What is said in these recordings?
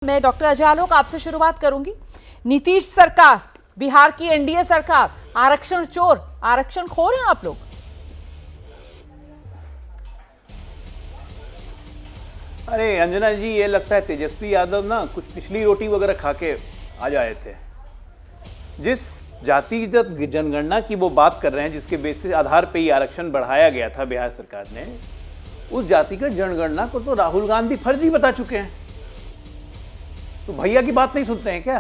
मैं डॉक्टर अजय आलोक आपसे शुरुआत करूंगी। नीतीश सरकार, बिहार की एनडीए सरकार, आरक्षण चोर, आरक्षण खोर हैं आप लोग। अरे अंजना जी, ये लगता है तेजस्वी यादव ना कुछ पिछली रोटी वगैरह खा के आ जाए थे। जिस जातिगत जनगणना की वो बात कर रहे हैं, जिसके बेसिस आधार पे ही आरक्षण बढ़ाया गया था बिहार सरकार ने, उस जातिगत जनगणना को तो राहुल गांधी फर्जी बता चुके हैं। तो भैया की बात नहीं सुनते हैं क्या?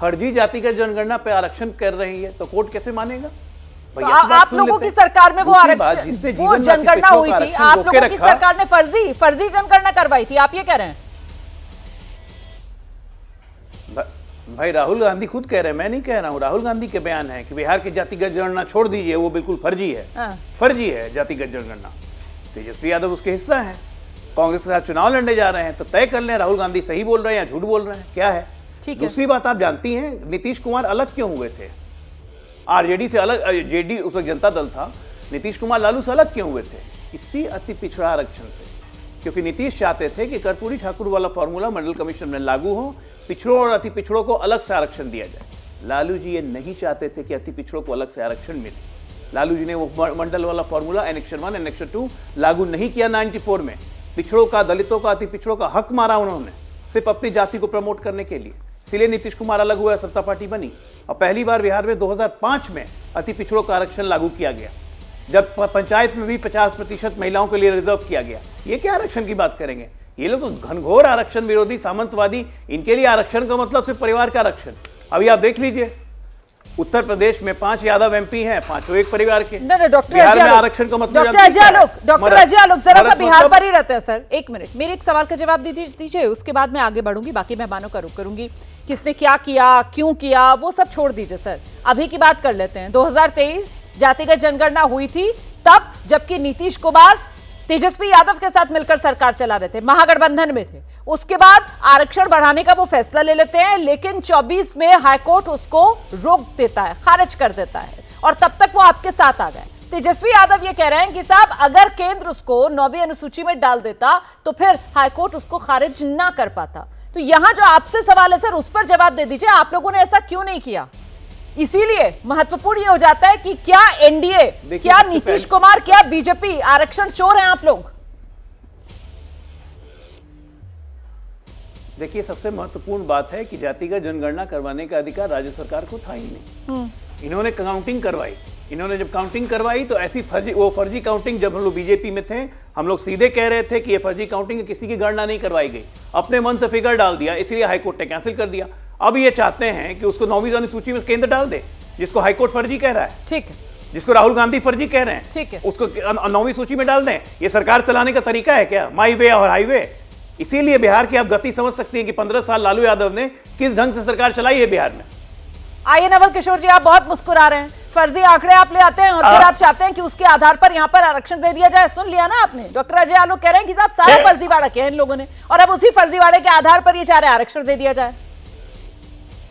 फर्जी जातिगत जनगणना पे आरक्षण कर रही है तो कोर्ट कैसे मानेगा? तो आप लोगों की सरकार में वो आरक्षण, वो जनगणना हुई थी, आप लोगों की सरकार ने फर्जी जनगणना करवाई थी, आप ये कह रहे हैं? भाई राहुल गांधी खुद कह रहे हैं, मैं नहीं कह रहा हूं। राहुल गांधी के बयान है कि बिहार की जातिगत जनगणना छोड़ दीजिए, वो बिल्कुल फर्जी है। फर्जी है जातिगत जनगणना। तेजस्वी यादव उसके हिस्सा है, कांग्रेस के साथ चुनाव लड़ने जा रहे हैं, तो तय कर लें राहुल गांधी सही बोल रहे हैं या झूठ बोल रहे हैं, क्या है। दूसरी बात, आप जानती हैं नीतीश कुमार अलग क्यों हुए थे? आरजेडी से अलग, जेडी उस वक्त जनता दल था, नीतीश कुमार लालू से अलग क्यों हुए थे? इसी अति पिछड़ा आरक्षण से। क्योंकि नीतीश चाहते थे कि कर्पूरी ठाकुर वाला फॉर्मूला मंडल कमीशन में लागू हो, पिछड़ों और अति पिछड़ों को अलग से आरक्षण दिया जाए। लालू जी ये नहीं चाहते थे कि अति पिछड़ों को अलग से आरक्षण मिले। लालू जी ने वो मंडल वाला फॉर्मूला एनेक्शन 1 एनेक्शन 2 लागू नहीं किया 94 में। पिछड़ों का, दलितों का, अति पिछड़ों का हक मारा उन्होंने, सिर्फ अपनी जाति को प्रमोट करने के लिए। इसलिए नीतीश कुमार अलग हुआ, सत्ता पार्टी बनी। और पहली बार बिहार में 2005 में अति पिछड़ों का आरक्षण लागू किया गया, जब पंचायत में भी 50% महिलाओं के लिए रिजर्व किया गया। ये क्या आरक्षण की बात करेंगे? ये लोग तो घनघोर आरक्षण विरोधी, सामंतवादी। इनके लिए आरक्षण का मतलब सिर्फ परिवार का आरक्षण। अभी आप देख लीजिए, उत्तर प्रदेश में 5 यादव एमपी हैं, 5 एक परिवार के। बिहार में आरक्षण का मतलब डॉक्टर अजय आलोक जरा सा बिहार पर ही रहते हैं सर। एक मिनट, मेरे एक सवाल का जवाब दीजिए, उसके बाद मैं आगे बढ़ूंगी, बाकी मेहमानों का रुख करूंगी। किसने क्या किया, क्यों किया, वो सब छोड़ दीजिए सर, अभी की बात कर लेते हैं। 2023 जातिगत जनगणना हुई थी तब, जबकि नीतीश कुमार तेजस्वी यादव के साथ मिलकर सरकार चला रहे थे, महागठबंधन में थे। उसके बाद आरक्षण बढ़ाने का वो फैसला ले लेते हैं, लेकिन 24 में हाईकोर्ट उसको रोक देता है, खारिज कर देता है, और तब तक वो आपके साथ आ गए। तेजस्वी यादव ये कह रहे हैं कि साहब अगर केंद्र उसको 9वीं अनुसूची में डाल देता तो फिर हाईकोर्ट उसको खारिज ना कर पाता। तो यहां जो आपसे सवाल है सर, उस पर जवाब दे दीजिए, आप लोगों ने ऐसा क्यों नहीं किया? इसीलिए महत्वपूर्ण ये हो जाता है कि क्या एनडीए, क्या नीतीश कुमार, क्या बीजेपी आरक्षण चोर हैं आप लोग? देखिए, सबसे महत्वपूर्ण बात है कि जातिगत जनगणना करवाने का अधिकार राज्य सरकार को था ही नहीं। इन्होंने काउंटिंग करवाई। इन्होंने जब काउंटिंग करवाई तो ऐसी फर्जी काउंटिंग, जब हम लोग बीजेपी में थे, हम लोग सीधे कह रहे थे कि ये फर्जी काउंटिंग, किसी की गणना नहीं करवाई गई, अपने मन से फिगर डाल दिया, इसलिए हाईकोर्ट ने कैंसिल कर दिया। अब ये चाहते हैं कि उसको 9वीं अनुसूची में केंद्र डाल दे, जिसको हाईकोर्ट फर्जी कह रहा है, ठीक है, जिसको राहुल गांधी फर्जी कह रहे हैं, ठीक है, उसको 9वीं सूची में डाल दें। ये सरकार चलाने का तरीका है क्या? माई वे और हाईवे। इसीलिए बिहार की आप गति समझ सकती हैं कि 15 साल लालू यादव ने किस ढंग से सरकार चलाई है बिहार में। आइए नवल किशोर जी, आप बहुत मुस्कुरा रहे हैं। फर्जी आंकड़े आप ले आते हैं और फिर आप चाहते हैं कि उसके आधार पर यहाँ पर आरक्षण दे दिया जाए। सुन लिया ना आपने, डॉक्टर अजय आलोक कह रहे हैं कि साहब सारा फर्जीवाड़ा किया इन लोगों ने, और अब उसी फर्जीवाड़े के आधार पर ये चाह रहे हैं आरक्षण दे दिया जाए।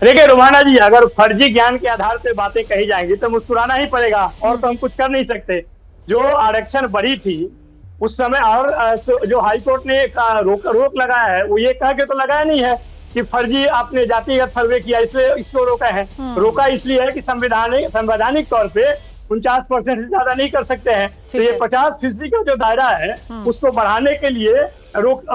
देखिए रुमाना जी, अगर फर्जी ज्ञान के आधार पे बातें कही जाएंगी तो मुस्कुराना ही पड़ेगा, और तो हम कुछ कर नहीं सकते। जो आरक्षण बढ़ी थी उस समय, और जो हाईकोर्ट ने रोक लगाया है, वो ये कह के तो लगाया नहीं है कि फर्जी आपने जातिगत सर्वे किया इसलिए इसको रोका है। रोका इसलिए है कि संवैधानिक तौर पे 49% से ज्यादा नहीं कर सकते हैं। तो ये 50% का जो दायरा है उसको बढ़ाने के लिए,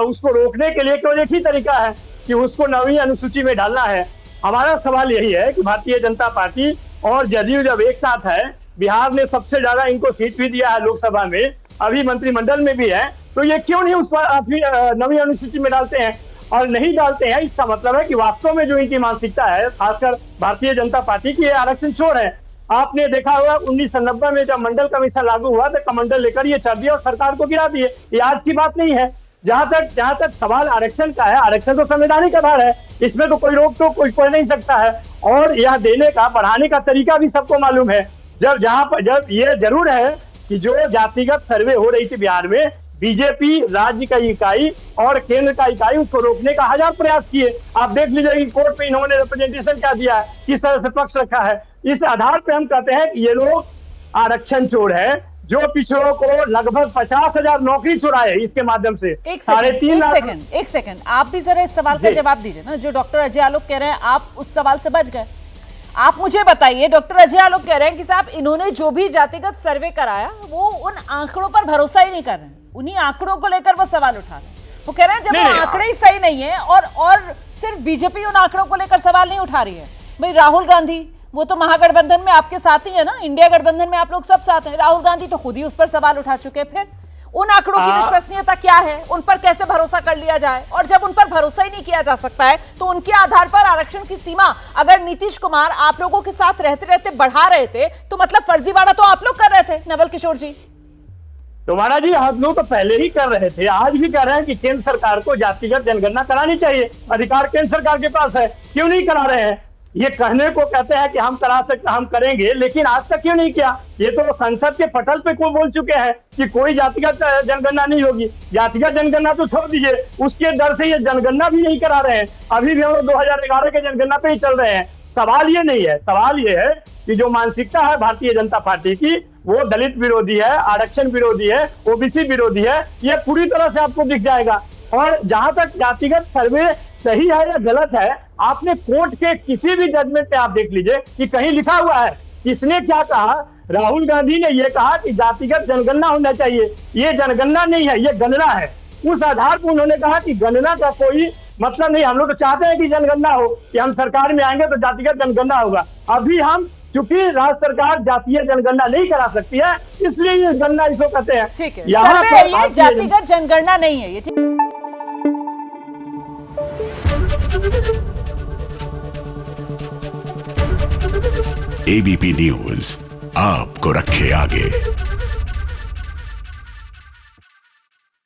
उसको रोकने के लिए केवल एक ही तरीका है कि उसको 9वीं अनुसूची में डालना है। हमारा सवाल यही है कि भारतीय जनता पार्टी और जदयू जब एक साथ है, बिहार ने सबसे ज्यादा इनको सीट भी दिया है लोकसभा में, अभी मंत्रिमंडल में भी है, तो ये क्यों नहीं उस पर 9वीं अनुसूची में डालते हैं? और नहीं डालते हैं, इसका मतलब है कि वास्तव में जो इनकी मानसिकता है, खासकर भारतीय जनता पार्टी की, आरक्षण चोर है। आपने देखा होगा 1990 में जब मंडल कमीशन लागू हुआ तो कमंडल लेकर ये चढ़ दिए और सरकार को गिरा दिए। ये आज की बात नहीं है। जहां तक सवाल आरक्षण का है, आरक्षण तो संवैधानिक आधार है, इसमें तो कोई रोक तो कोई नहीं सकता है। और यह देने का, बढ़ाने का तरीका भी सबको मालूम है। जब ये जरूर है कि जो जातिगत सर्वे हो रही थी बिहार में, बीजेपी राज्य का इकाई और केंद्र का इकाई उसको रोकने का 1000 प्रयास किए। आप देख लीजिए कोर्ट में इन्होंने रिप्रेजेंटेशन क्या दिया है, किस तरह से पक्ष रखा है। इस आधार पे हम कहते हैं कि ये लोग आरक्षण चोर है। जो पिछड़ों को लगभग 50,000 नौकरी छुड़ाए इसके माध्यम से। एक सेकंड आप भी जरा इस सवाल का जवाब दीजिए ना। जो डॉक्टर अजय आलोक कह रहे हैं, आप उस सवाल से बच गए। आप मुझे बताइए, डॉक्टर अजय आलोक कह रहे हैं कि साहब इन्होंने जो भी जातिगत सर्वे कराया वो उन आंकड़ों पर भरोसा ही नहीं कर रहे हैं, उन्हीं आंकड़ों को लेकर वो सवाल उठा रहे हैं। वो कह रहे हैं जब वो आंकड़े ही सही नहीं है और सिर्फ बीजेपी उन आंकड़ों को लेकर सवाल नहीं उठा रही है। भाई राहुल गांधी वो तो महागठबंधन में आपके साथ ही है ना, इंडिया गठबंधन में आप लोग सब साथ हैं। राहुल गांधी तो खुद ही उस पर सवाल उठा चुके हैं। फिर उन आंकड़ों की विश्वसनीयता क्या है, उन पर कैसे भरोसा कर लिया जाए? और जब उन पर भरोसा ही नहीं किया जा सकता है तो उनके आधार पर आरक्षण की सीमा अगर नीतीश कुमार आप लोगों के साथ रहते रहते बढ़ा रहे थे तो मतलब फर्जीवाड़ा तो आप लोग कर रहे थे। नवल किशोर जी, तो महाराज जी हम लोग तो पहले ही कर रहे थे, आज भी कर रहे हैं कि केंद्र सरकार को जातिगत जनगणना करानी चाहिए। अधिकार केंद्र सरकार के पास है, क्यों नहीं करा रहे हैं? ये कहने को कहते हैं कि हम करा सकते, हम करेंगे, लेकिन आज तक क्यों नहीं किया? ये तो संसद के पटल पे को बोल चुके हैं कि कोई जातिगत जनगणना नहीं होगी। जातिगत जनगणना तो छोड़ दीजिए, उसके डर से ये जनगणना भी नहीं करा रहे हैं। अभी भी हम लोग 2011 के जनगणना पे ही चल रहे हैं। सवाल ये नहीं है, सवाल ये है कि जो मानसिकता है भारतीय जनता पार्टी की, वो दलित विरोधी है, आरक्षण विरोधी है, ओबीसी विरोधी है। ये पूरी तरह से आपको दिख जाएगा। और जहां तक जातिगत सर्वे सही है या गलत है, आपने कोर्ट के किसी भी जजमेंट पे आप देख लीजिए कि कहीं लिखा हुआ है किसने क्या कहा। राहुल गांधी ने यह कहा कि जातिगत जनगणना होना चाहिए। ये जनगणना नहीं है, ये गणना है। उस आधार पर उन्होंने कहा कि गणना का कोई मतलब नहीं। हम लोग तो चाहते हैं कि जनगणना हो, कि हम सरकार में आएंगे तो जातिगत जनगणना होगा। अभी हम चूंकि राज्य सरकार जातीय जनगणना नहीं करा सकती है, इसलिए ये गणना इसको कहते हैं। ठीक है, ये जातिगत जनगणना नहीं है ये। एबीपी न्यूज आपको रखे आगे।